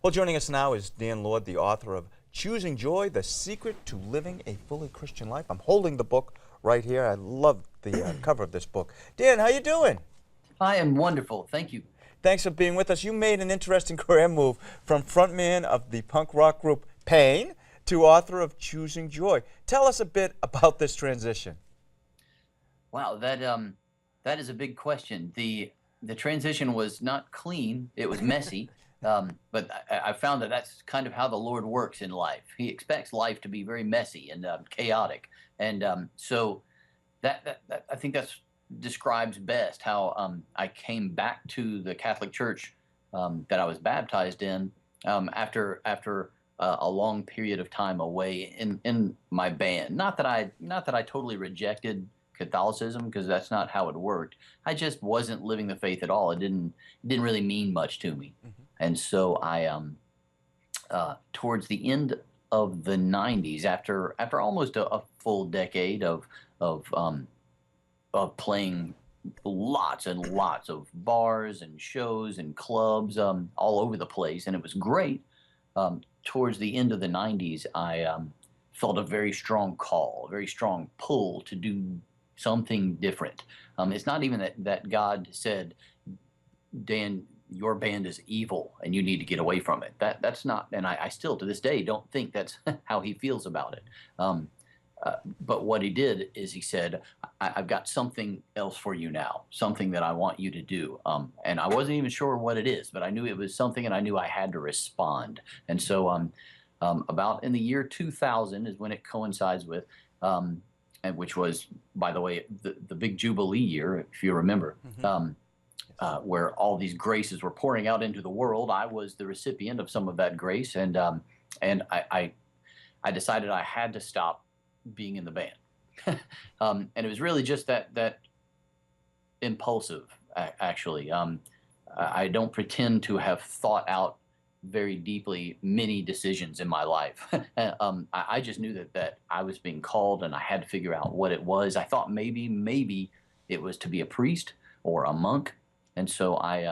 Well, joining us now is Dan Lord, the author of Choosing Joy, The Secret to Living a Fully Christian Life. I'm holding the book right here. I love the cover of this book. Dan, how you doing? I am wonderful. Thank you. Thanks for being with us. You made an interesting career move from frontman of the punk rock group Pain to author of Choosing Joy. Tell us a bit about this transition. Wow, that is a big question. The transition was not clean. It was messy. But I found that that's kind of how the Lord works in life. He expects life to be very messy and chaotic. And so that I think that's describes best how I came back to the Catholic Church that I was baptized in after a long period of time away in my band. Not that I totally rejected Catholicism, because that's not how it worked. I just wasn't living the faith at all. It didn't really mean much to me. And so I towards the end of the 90s, after almost a full decade of playing lots and lots of bars and shows and clubs all over the place, and it was great. Towards the end of the 90s, I felt a very strong call, a very strong pull to do something different. It's not even that God said, Dan, your band is evil and you need to get away from it. That's not, and I still to this day don't think that's how he feels about it. But what he did is he said, I've got something else for you now, something that I want you to do. And I wasn't even sure what it is, but I knew it was something, and I knew I had to respond. And so about in the year 2000 is when it coincides with, and which was, by the way, the big Jubilee year, if you remember, where all these graces were pouring out into the world. I was the recipient of some of that grace, and I decided I had to stop being in the band. And it was really just that impulsive, actually. I don't pretend to have thought out very deeply many decisions in my life. I just knew that I was being called, and I had to figure out what it was. I thought maybe it was to be a priest or a monk, and so I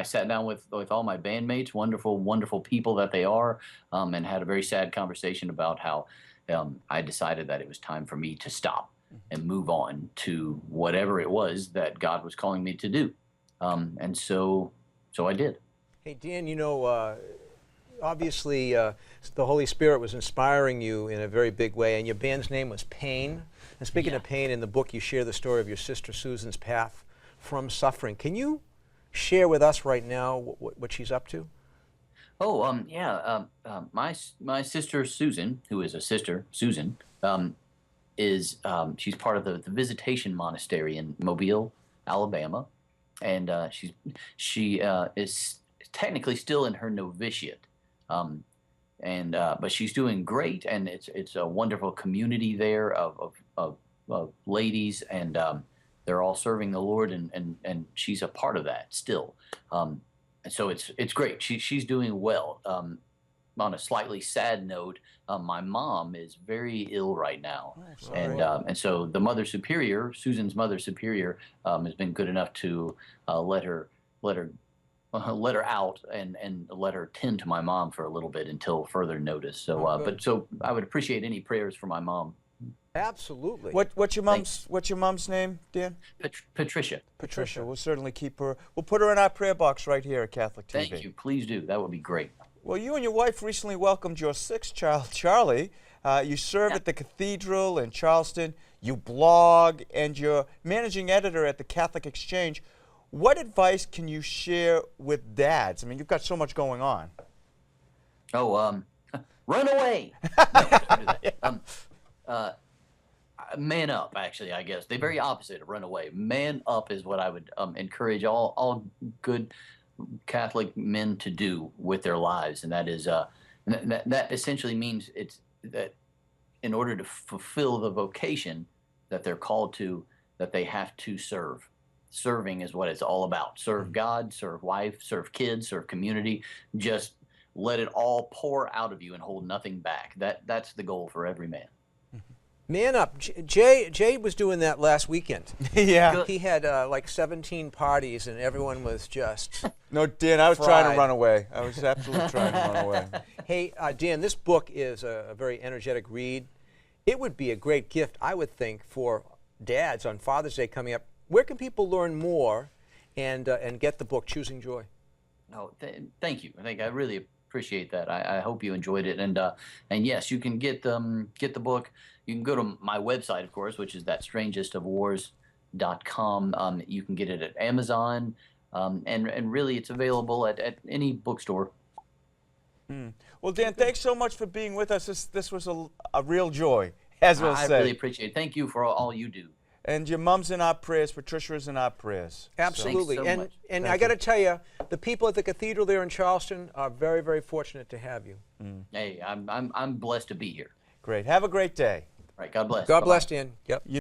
sat down with all my bandmates, wonderful people that they are, and had a very sad conversation about how I decided that it was time for me to stop and move on to whatever it was that God was calling me to do, and so I did. Hey, Dan, obviously the Holy Spirit was inspiring you in a very big way, and your band's name was Pain. And speaking of pain, in the book you share the story of your sister Susan's path from suffering. Can you share with us right now what she's up to? Oh, my sister Susan, who is a sister, Susan, she's part of the Visitation Monastery in Mobile, Alabama. And she is technically still in her novitiate, but she's doing great, and it's a wonderful community there of ladies, and they're all serving the Lord, and she's a part of that still, and so it's great. She's doing well. On a slightly sad note, my mom is very ill right now, and so the Mother Superior, Susan's Mother Superior, has been good enough to let her out and let her tend to my mom for a little bit until further notice. So, so I would appreciate any prayers for my mom. Absolutely. What's your mom's name, Dan? Patricia. Patricia. We'll certainly keep her. We'll put her in our prayer box right here at Catholic TV. Thank you. Please do. That would be great. Well, you and your wife recently welcomed your sixth child, Charlie. You serve at the Cathedral in Charleston. You blog, and you're managing editor at the Catholic Exchange. What advice can you share with dads? I mean, you've got so much going on. Oh, run away. No, don't do that. Man up, actually, I guess. The very opposite of run away. Man up is what I would encourage all good Catholic men to do with their lives, and that is that essentially means it's that in order to fulfill the vocation that they're called to, that they have to serve. Serving is what it's all about. Serve God, serve wife, serve kids, serve community. Just let it all pour out of you and hold nothing back. That's the goal for every man. Man up. Jay was doing that last weekend. Yeah. Good. He had like 17 parties, and everyone was just... No, Dan, I was trying to Fried. run away. I was absolutely trying to run away. Hey, Dan, this book is a very energetic read. It would be a great gift, I would think, for dads on Father's Day coming up. Where can people learn more and get the book, Choosing Joy? No, thank you. I really appreciate that. I hope you enjoyed it. And yes, you can get the book. You can go to my website, of course, which is thatstrangestofwars.com. You can get it at Amazon, and really it's available at any bookstore. Well, Dan, thanks so much for being with us. This was a real joy, as we'll I say. really appreciate it. Thank you for all you do. And your mom's in our prayers. Patricia is in our prayers. Absolutely. Thanks so much. And I got to tell you, the people at the cathedral there in Charleston are very, very fortunate to have you. Hey, I'm blessed to be here. Great. Have a great day. All right, God bless. God Bye-bye. bless, Dan. Yep.